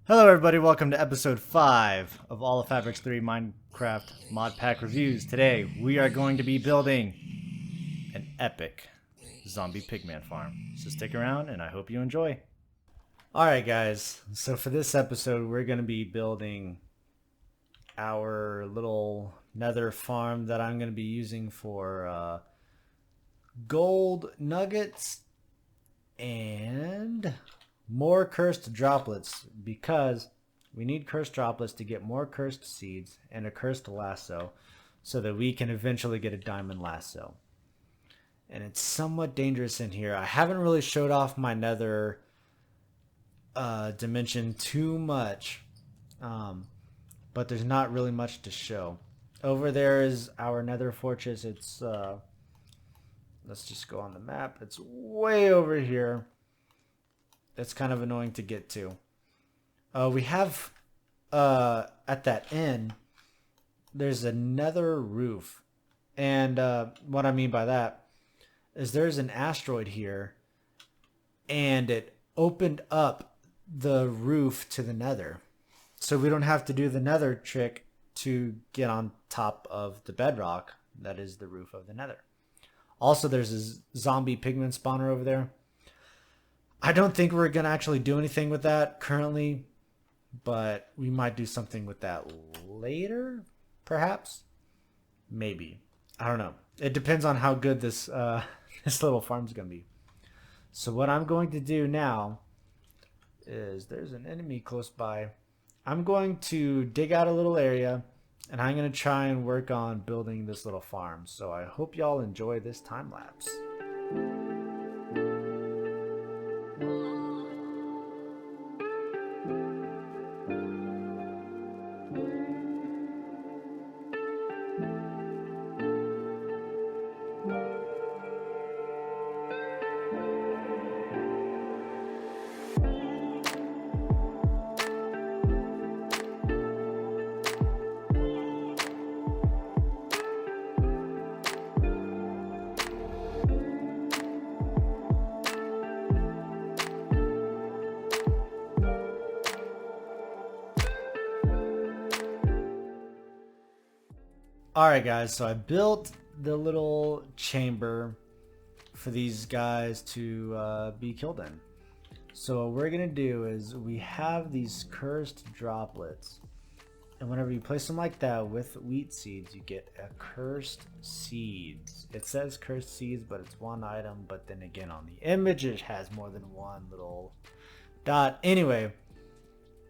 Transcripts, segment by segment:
Hello everybody, welcome to episode 5 of All of Fabrics 3 Minecraft Modpack Reviews. Today we are going to be building an epic zombie pigman farm. So stick around and I hope you enjoy. Alright guys, so for this episode we're going to be building our little nether farm that I'm going to be using for gold nuggets and more cursed droplets, because we need cursed droplets to get more cursed seeds and a cursed lasso so that we can eventually get a diamond lasso. And it's somewhat dangerous in here. I haven't really showed off my nether dimension too much, but there's not really much to show. Over there is our nether fortress. It's let's just go on the map. It's way over here. It's kind of annoying to get to. We have at that end, there's a nether roof. And what I mean by that is there's an asteroid here and it opened up the roof to the nether. So we don't have to do the nether trick to get on top of the bedrock that is the roof of the nether. Also, there's a zombie pigman spawner over there. I don't think we're going to actually do anything with that currently, but we might do something with that later, perhaps? Maybe. I don't know. It depends on how good this this little farm's going to be. So what I'm going to do now is there's an enemy close by. I'm going to dig out a little area, and I'm going to try and work on building this little farm. So I hope y'all enjoy this time lapse. Alright guys, so I built the little chamber for these guys to be killed in. So what we're going to do is we have these cursed droplets. And whenever you place them like that with wheat seeds, you get a cursed seeds. It says cursed seeds, but it's one item. But then again, on the image, it has more than one little dot. Anyway,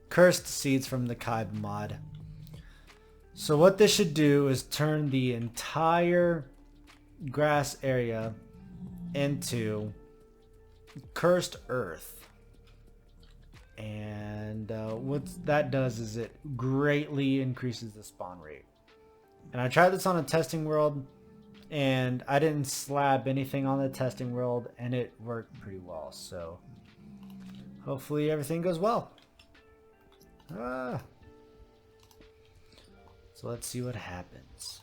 cursed seeds from the Kaib mod. So what this should do is turn the entire grass area into cursed earth. And what that does is it greatly increases the spawn rate. And I tried this on a testing world, and I didn't slab anything on the testing world, and it worked pretty well. So hopefully everything goes well. So let's see what happens.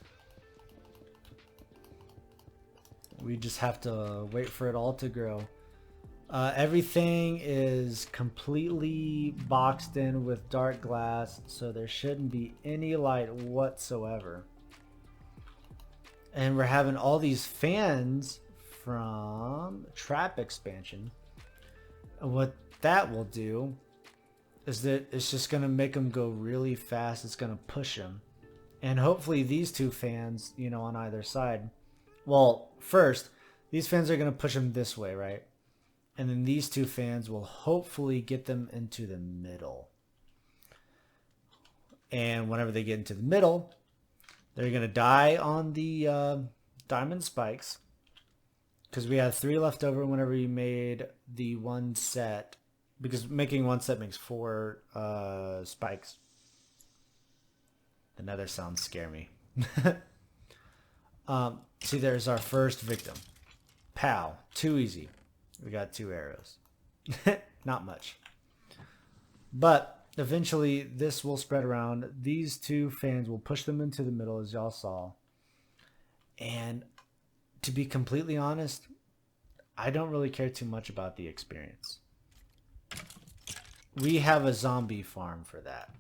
We just have to wait for it all to grow. Everything is completely boxed in with dark glass, so there shouldn't be any light whatsoever. And we're having all these fans from trap expansion. And what that will do is that it's just going to make them go really fast. It's going to push them. And hopefully these two fans, you know, on either side. Well, first, these fans are going to push them this way, right? And then these two fans will hopefully get them into the middle. And whenever they get into the middle, they're going to die on the diamond spikes. Because we had 3 left over whenever you made the one set. Because making one set makes 4 spikes. The nether sounds scare me. See, there's our first victim. Pow. Too easy. We got 2 arrows. Not much. But eventually this will spread around. These 2 fans will push them into the middle, as y'all saw. And to be completely honest, I don't really care too much about the experience. we have a zombie farm for that.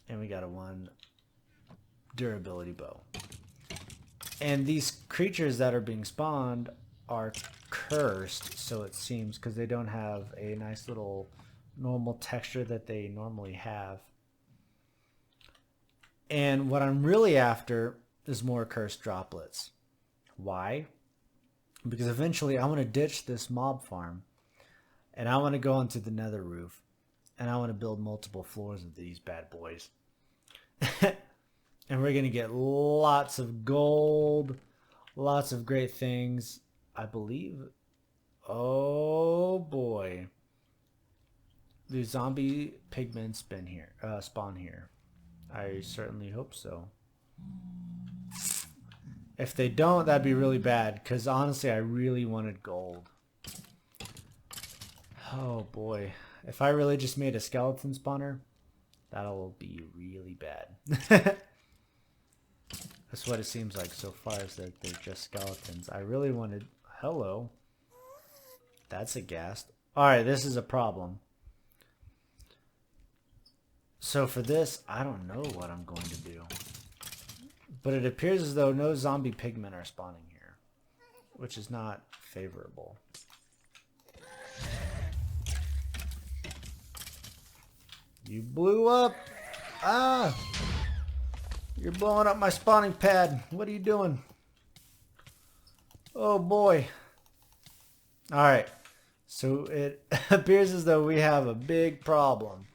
And we got a 1 durability bow. And these creatures that are being spawned are cursed, so it seems, because they don't have a nice little normal texture that they normally have. And what I'm really after is more cursed droplets. Why? Because eventually I want to ditch this mob farm and I want to go onto the nether roof and I want to build multiple floors of these bad boys. And we're going to get lots of gold, lots of great things, I believe. Oh boy. The zombie pigmen spawn here. I certainly hope so. If they don't, that'd be really bad, because honestly, I really wanted gold. Oh boy. If I really just made a skeleton spawner, that'll be really bad. That's what it seems like so far, is that they're just skeletons. I really wanted... Hello. That's a ghast. Alright, this is a problem. So for this, I don't know what I'm going to do. But it appears as though no zombie pigmen are spawning here, which is not favorable. You blew up! Ah! You're blowing up my spawning pad. What are you doing? Oh boy. Alright. So it appears as though we have a big problem.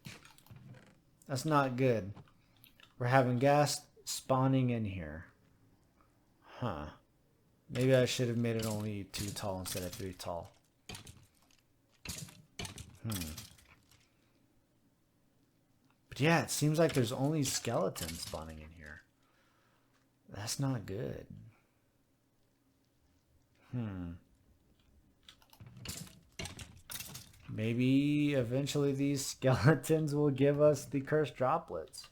That's not good. We're having ghast spawning in here. Huh. Maybe I should have made it only 2 tall instead of 3 tall. But yeah, it seems like there's only skeletons spawning in here. That's not good. Maybe eventually these skeletons will give us the cursed droplets.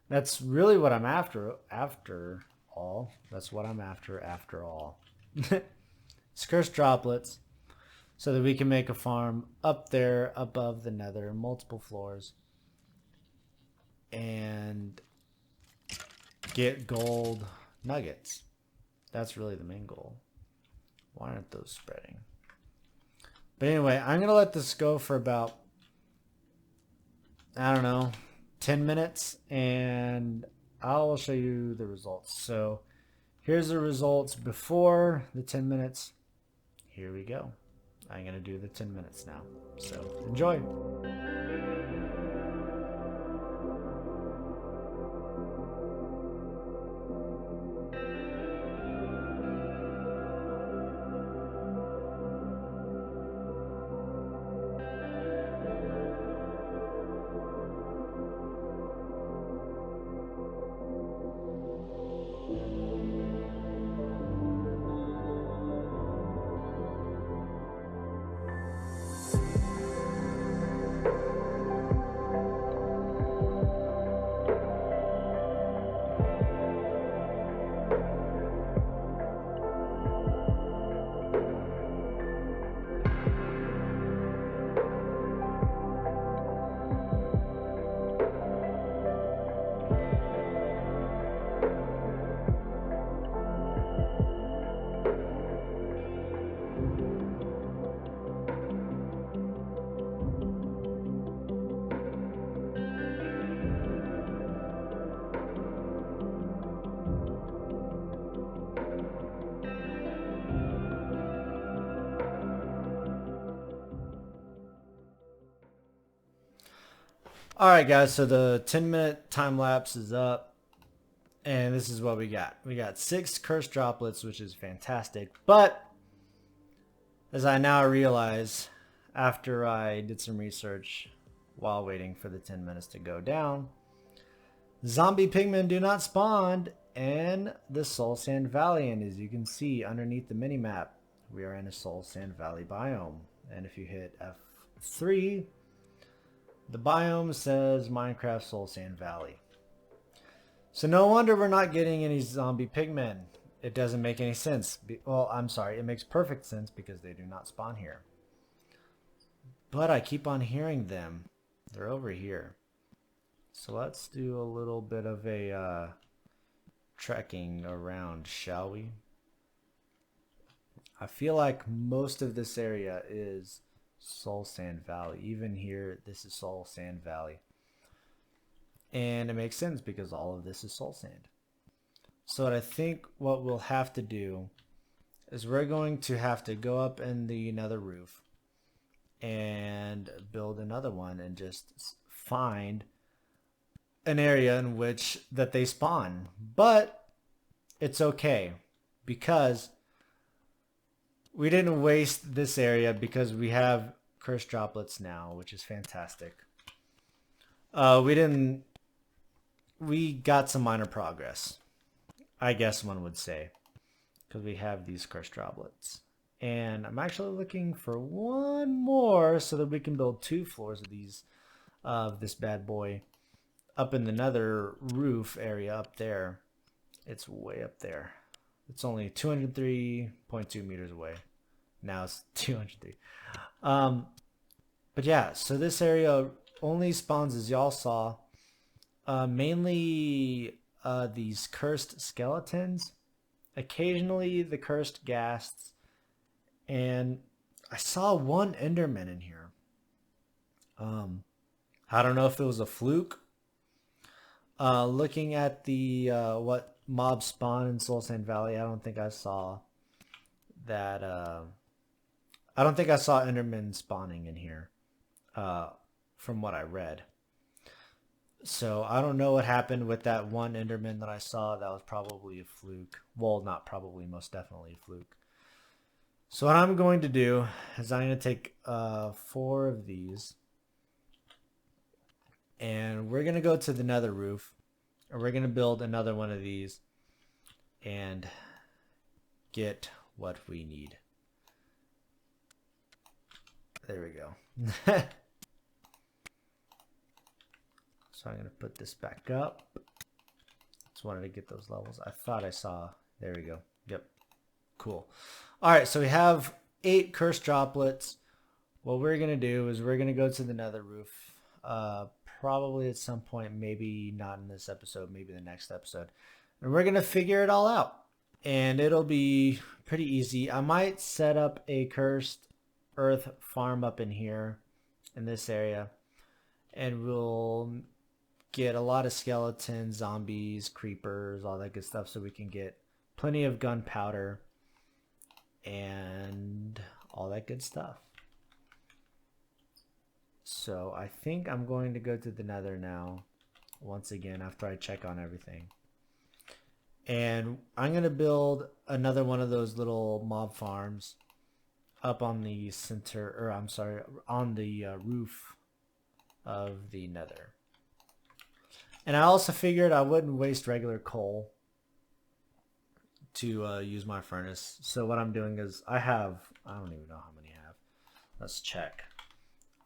That's really what I'm after all. That's what I'm after all. It's cursed droplets, so that we can make a farm up there above the nether, multiple floors, and get gold nuggets. That's really the main goal. Why aren't those spreading? But anyway, I'm going to let this go for about, I don't know, 10 minutes, and I'll show you the results. So here's the results before the 10 minutes. Here we go. I'm going to do the 10 minutes now. So enjoy. Alright guys, so the 10-minute time lapse is up, and this is what we got. We got 6 cursed droplets, which is fantastic, but as I now realize, after I did some research while waiting for the 10 minutes to go down, zombie pigmen do not spawn in the Soul Sand Valley, and as you can see underneath the minimap, we are in a Soul Sand Valley biome, and if you hit F3, the biome says Minecraft Soul Sand Valley. So no wonder we're not getting any zombie pigmen. It doesn't make any sense. Well, I'm sorry, it makes perfect sense because they do not spawn here. but I keep on hearing them. They're over here. So let's do a little bit of a trekking around, shall we? I feel like most of this area is Soul Sand Valley. Even here, this is Soul Sand Valley. And it makes sense because all of this is soul sand. So what I think what we'll have to do is we're going to have to go up in the nether roof and build another one and just find an area in which that they spawn. But it's okay because we didn't waste this area because we have cursed droplets now, which is fantastic. We got some minor progress, I guess one would say, because we have these cursed droplets. And I'm actually looking for one more so that we can build 2 floors of these, of this bad boy up in the nether roof area up there. It's way up there. It's only 203.2 meters away. Now it's 203. But yeah, so this area only spawns, as y'all saw, mainly these cursed skeletons, occasionally the cursed ghasts, and I saw one enderman in here. I don't know if it was a fluke. Looking at the what mob spawn in Soul Sand Valley, I don't think I saw that. I don't think I saw endermen spawning in here, from what I read. So I don't know what happened with that one enderman that I saw. That was probably a fluke. Well, not probably, most definitely a fluke. So what I'm going to do is I'm going to take 4 of these. And we're going to go to the nether roof. And we're going to build another one of these. And get what we need. There we go. So I'm going to put this back up. Just wanted to get those levels. I thought I saw. There we go. Yep. Cool. All right. So we have 8 cursed droplets. What we're going to do is we're going to go to the nether roof. Probably at some point, maybe not in this episode, maybe the next episode. And we're going to figure it all out. And it'll be pretty easy. I might set up a cursed earth farm up in here in this area. And we'll get a lot of skeletons, zombies, creepers, all that good stuff, so we can get plenty of gunpowder and all that good stuff. So I think I'm going to go to the nether now, once again, after I check on everything. And I'm going to build another one of those little mob farms up on the center, or I'm sorry, on the roof of the nether. And I also figured I wouldn't waste regular coal to use my furnace. So what I'm doing is I don't even know how many I have. Let's check.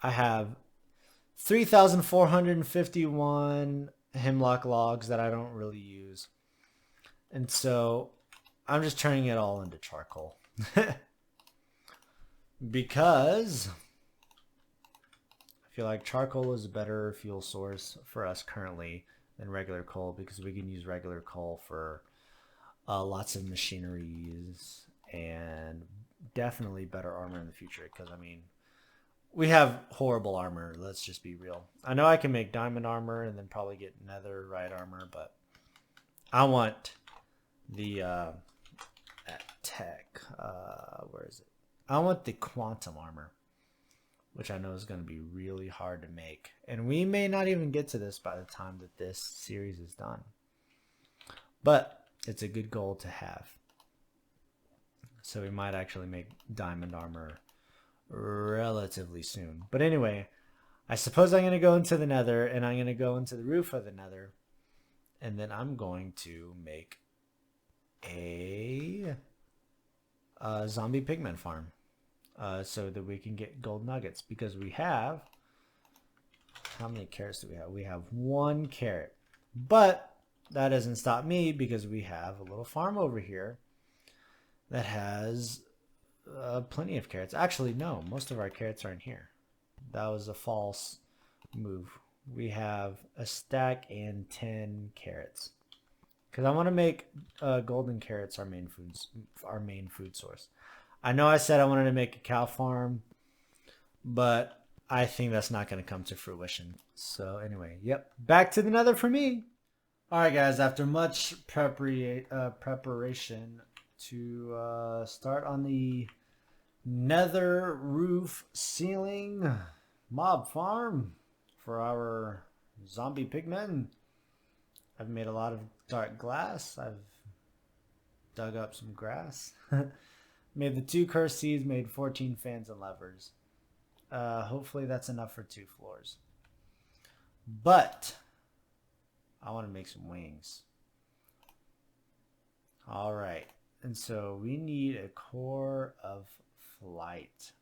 I have 3,451 hemlock logs that I don't really use. And so I'm just turning it all into charcoal. Because I feel like charcoal is a better fuel source for us currently than regular coal, because we can use regular coal for lots of machineries and definitely better armor in the future. Because I mean, we have horrible armor, let's just be real. I know I can make diamond armor and then probably get netherite armor, but I want the tech, where is it? I want the quantum armor, which I know is going to be really hard to make. And we may not even get to this by the time that this series is done. But it's a good goal to have. So we might actually make diamond armor relatively soon. But anyway, I suppose I'm going to go into the nether, and I'm going to go into the roof of the nether. And then I'm going to make a zombie pigman farm. So that we can get gold nuggets, because we have, how many carrots do we have? We have 1 carrot, but that doesn't stop me, because we have a little farm over here that has plenty of carrots. Actually, no, most of our carrots are in here. That was a false move. We have a stack and 10 carrots. Because I want to make golden carrots our main food source. I know I said I wanted to make a cow farm, but I think that's not going to come to fruition. So anyway, yep, back to the Nether for me. All right, guys. After much preparation to start on the Nether roof ceiling mob farm for our zombie pigmen. I've made a lot of dark glass. I've dug up some grass. Made the 2 cursed seeds, made 14 fans and levers. Hopefully that's enough for 2 floors. But I want to make some wings. All right. And so we need a core of flight,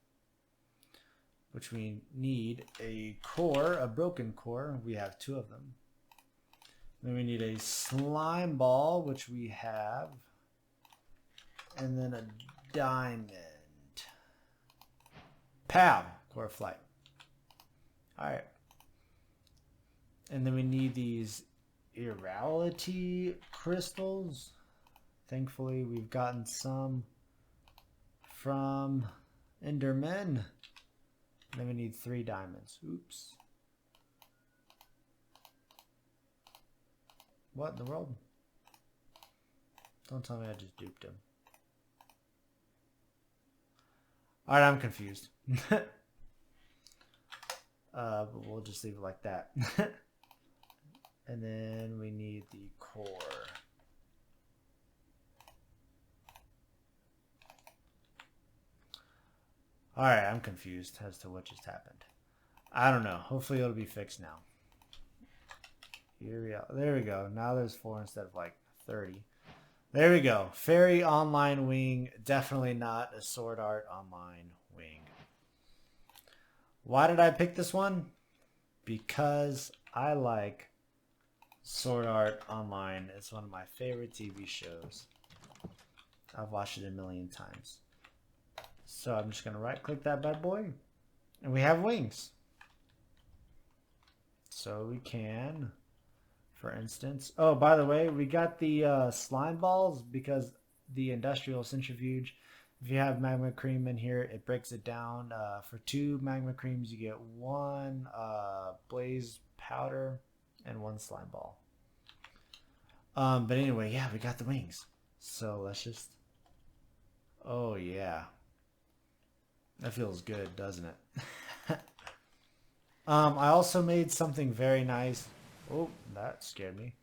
which we need a core, a broken core. We have 2 of them. Then we need a slime ball, which we have, and then a diamond. Pow! Core of flight. All right. And then we need these irreality crystals. Thankfully, we've gotten some from Endermen. Then we need 3 diamonds. Oops. What in the world? Don't tell me I just duped him. Alright, I'm confused. But we'll just leave it like that. And then we need the core. Alright, I'm confused as to what just happened. I don't know. Hopefully it'll be fixed now. Here we go. There we go. Now there's 4 instead of like 30. There we go. Fairy online wing. Definitely not a Sword Art online wing. Why did I pick this one? Because I like Sword Art Online. It's one of my favorite TV shows. I've watched it a million times. So I'm just going to right click that bad boy. And we have wings. So we can, for instance, oh, by the way, we got the slime balls because the industrial centrifuge, if you have magma cream in here, it breaks it down. For 2 magma creams, you get 1 blaze powder and 1 slime ball. But anyway, yeah, we got the wings. So let's just, oh yeah. That feels good, doesn't it? I also made something very nice. Oh, that scared me.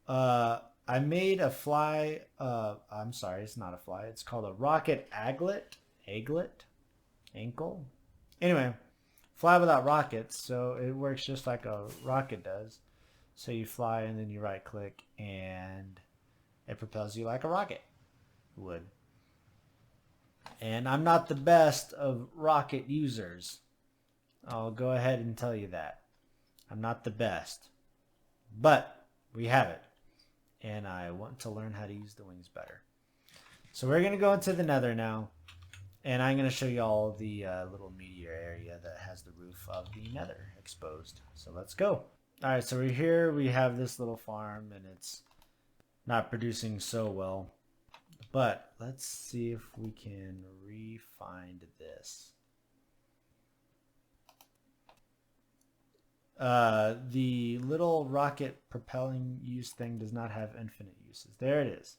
I made a fly. I'm sorry, it's not a fly. It's called a rocket aglet. Ankle. Anyway, fly without rockets. So it works just like a rocket does. So you fly and then you right click and it propels you like a rocket would. And I'm not the best of rocket users. I'll go ahead and tell you that. I'm not the best. But we have it. And I want to learn how to use the wings better. So we're going to go into the Nether now. And I'm going to show you all the little meteor area that has the roof of the Nether exposed. So let's go. Alright, so we're here. We have this little farm and it's not producing so well. But let's see if we can re-find this. The little rocket propelling use thing does not have infinite uses. There it is.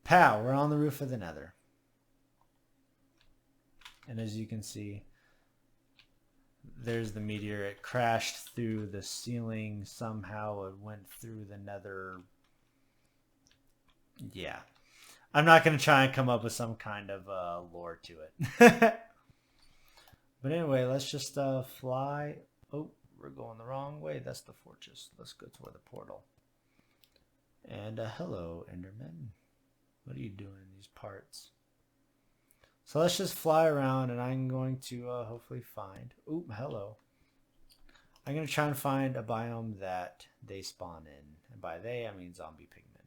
Pow! We're on the roof of the Nether. And as you can see, there's the meteor. It crashed through the ceiling. Somehow it went through the Nether. Yeah. I'm not going to try and come up with some kind of lore to it. But anyway, let's just fly. Oh, we're going the wrong way. That's the fortress. Let's go toward the portal. And hello, Enderman. What are you doing in these parts? So let's just fly around and I'm going to hopefully find... Oh, hello. I'm going to try and find a biome that they spawn in. And by they, I mean zombie pigmen.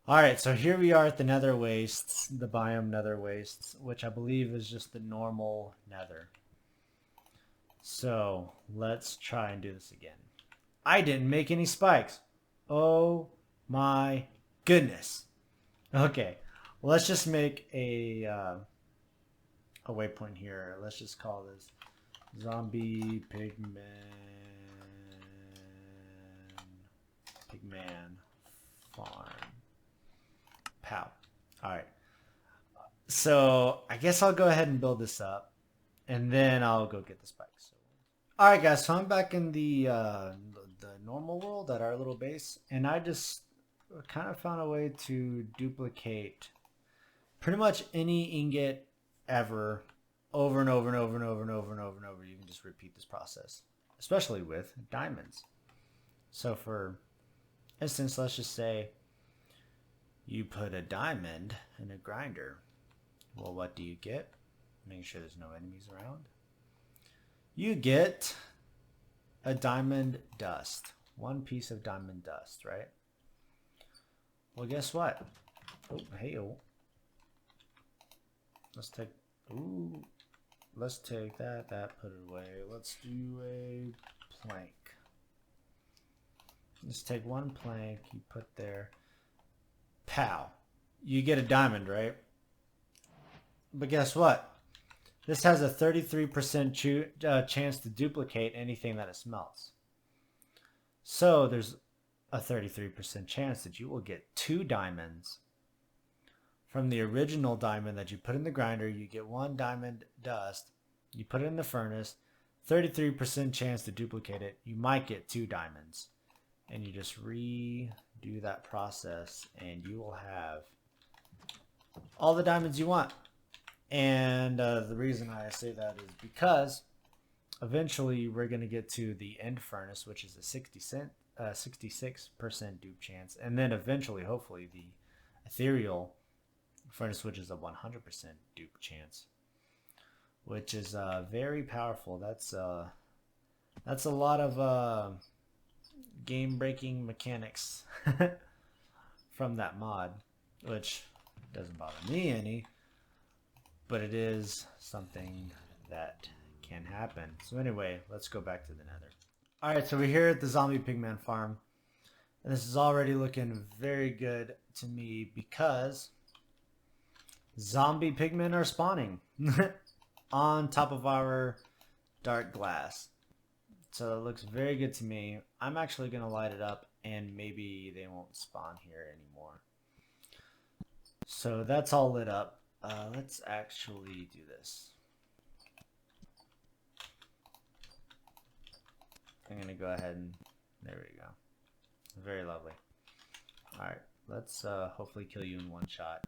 Alright, so here we are at the Nether Wastes, the biome Nether Wastes, which I believe is just the normal Nether. So, let's try and do this again. I didn't make any spikes. Oh my goodness. Okay, well, let's just make a waypoint here. Let's just call this Zombie Pigman Farm. Pow. Alright. So I guess I'll go ahead and build this up, and then I'll go get the spikes. Alright guys, so I'm back in the normal world at our little base, and I just kind of found a way to duplicate pretty much any ingot ever over and over and over and over and over and over and over. You can just repeat this process, especially with diamonds. So for instance, let's just say you put a diamond in a grinder. Well, what do you get? Make sure there's no enemies around. You get a diamond dust. One piece of diamond dust, right? Well, guess what? Oh, hey, oh. Let's take that, put it away. Let's do a plank. Let's take one plank, you put there. Pow. You get a diamond, right? But guess what? This has a 33% chance to duplicate anything that it smelts. So there's a 33% chance that you will get 2 diamonds. From the original diamond that you put in the grinder, you get 1 diamond dust. You put it in the furnace, 33% chance to duplicate it. You might get 2 diamonds. And you just redo that process, and you will have all the diamonds you want. And the reason I say that is because eventually we're going to get to the end furnace, which is a 66% dupe chance. And then eventually, hopefully, the ethereal furnace, which is a 100% dupe chance, which is very powerful. That's a lot of game-breaking mechanics from that mod, which doesn't bother me any, but it is something that can happen. So anyway, let's go back to the Nether. Alright, so we're here at the Zombie Pigman farm, and this is already looking very good to me because zombie pigmen are spawning on top of our dark glass. So it looks very good to me. I'm actually going to light it up, and maybe they won't spawn here anymore. So that's all lit up. Let's actually do this. I'm going to go ahead and there we go. Very lovely. Alright, let's hopefully kill you in one shot.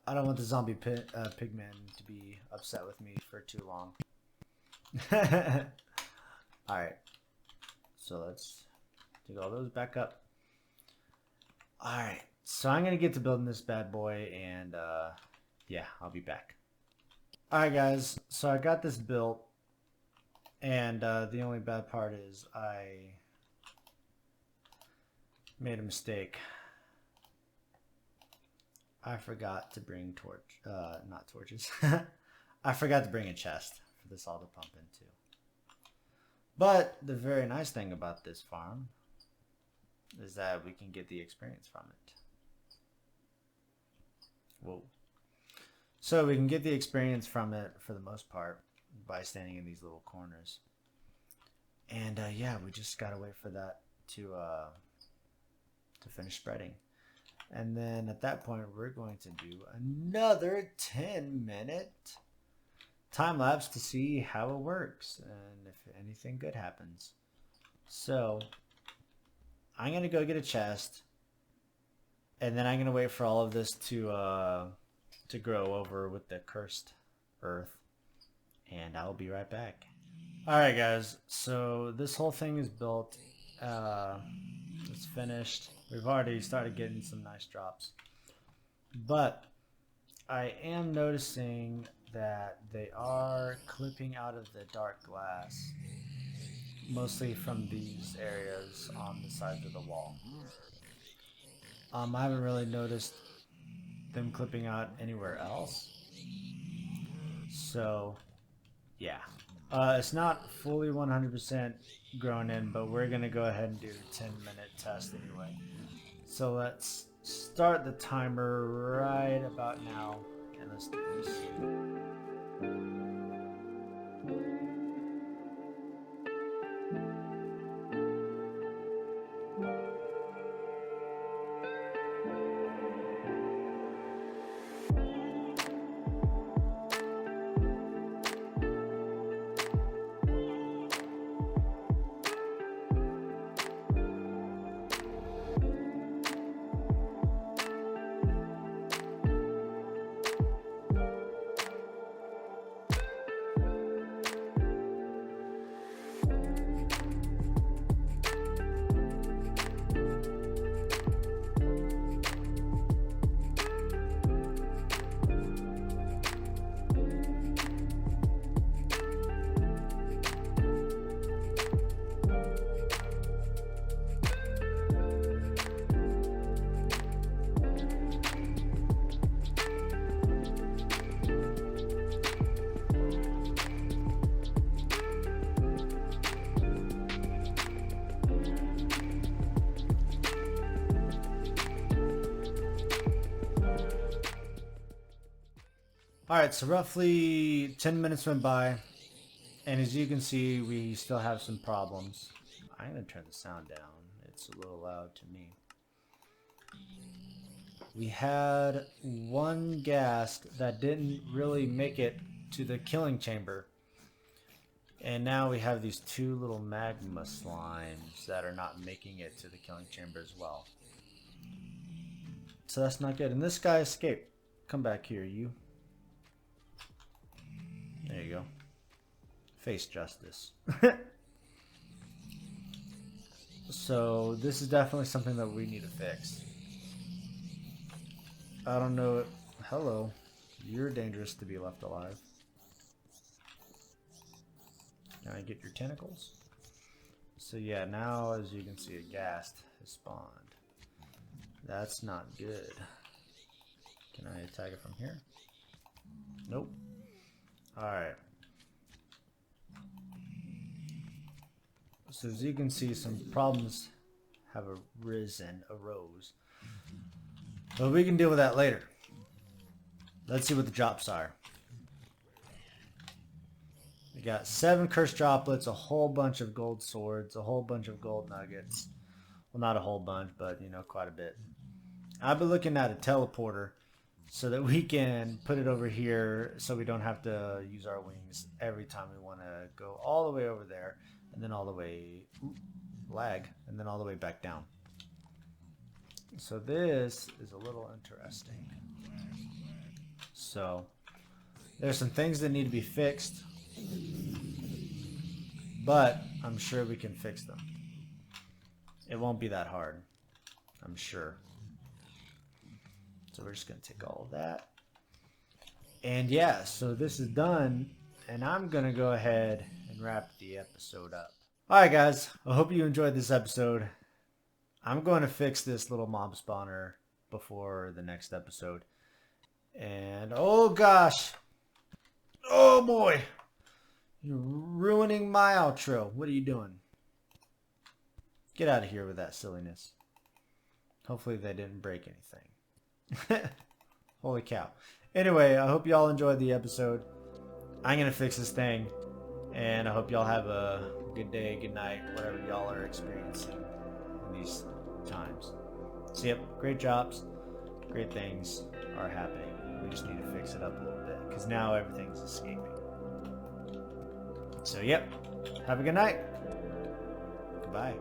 I don't want the zombie pigman to be upset with me for too long. Alright, so let's take all those back up. Alright, so I'm going to get to building this bad boy, and yeah, I'll be back. Alright guys, so I got this built, and the only bad part is I made a mistake. I forgot to bring not torches. I forgot to bring a chest for this all to pump into. But the very nice thing about this farm is that we can get the experience from it. Whoa. So we can get the experience from it for the most part by standing in these little corners. And yeah, we just gotta wait for that to finish spreading. And then at that point, we're going to do another 10-minute time lapse to see how it works and if anything good happens. So I'm going to go get a chest, and then I'm going to wait for all of this to grow over with the cursed earth, and I'll be right back. Alright guys, so this whole thing is built. It's finished. We've already started getting some nice drops, but I am noticing that they are clipping out of the dark glass. mostly from these areas on the sides of the wall. I haven't really noticed them clipping out anywhere else. So, yeah. It's not fully 100% grown in, but we're going to go ahead and do the 10-minute test anyway. So let's start the timer right about now, and let's do this. Alright, so roughly 10 minutes went by, and as you can see, we still have some problems. I'm going to turn the sound down. It's a little loud to me. We had one ghast that didn't really make it to the killing chamber. And now we have these two little magma slimes that are not making it to the killing chamber as well. So that's not good. And this guy escaped. Come back here, you. There you go. Face justice. So this is definitely something that we need to fix. I don't know. Hello. You're dangerous to be left alive. Can I get your tentacles? So yeah, now as you can see, a ghast has spawned. That's not good. Can I attack it from here? Nope. Alright. So as you can see, some problems have arose. But we can deal with that later. Let's see what the drops are. We got 7 cursed droplets, a whole bunch of gold swords, a whole bunch of gold nuggets. Well, not a whole bunch, but you know, quite a bit. I've been looking at a teleporter so that we can put it over here so we don't have to use our wings every time we want to go all the way over there and then all the way and then all the way back down. So this is a little interesting. So there's some things that need to be fixed, but I'm sure we can fix them. It won't be that hard, I'm sure. So we're just going to take all of that. And yeah, so this is done. And I'm going to go ahead and wrap the episode up. Alright guys, I hope you enjoyed this episode. I'm going to fix this little mob spawner before the next episode. And oh gosh. Oh boy. You're ruining my outro. What are you doing? Get out of here with that silliness. Hopefully they didn't break anything. Holy cow. Anyway, I hope y'all enjoyed the episode. I'm going to fix this thing. And I hope y'all have a good day, good night, whatever y'all are experiencing in these times. So yep, great jobs, great things are happening. We just need to fix it up a little bit because now everything's escaping. So yep, have a good night. Goodbye.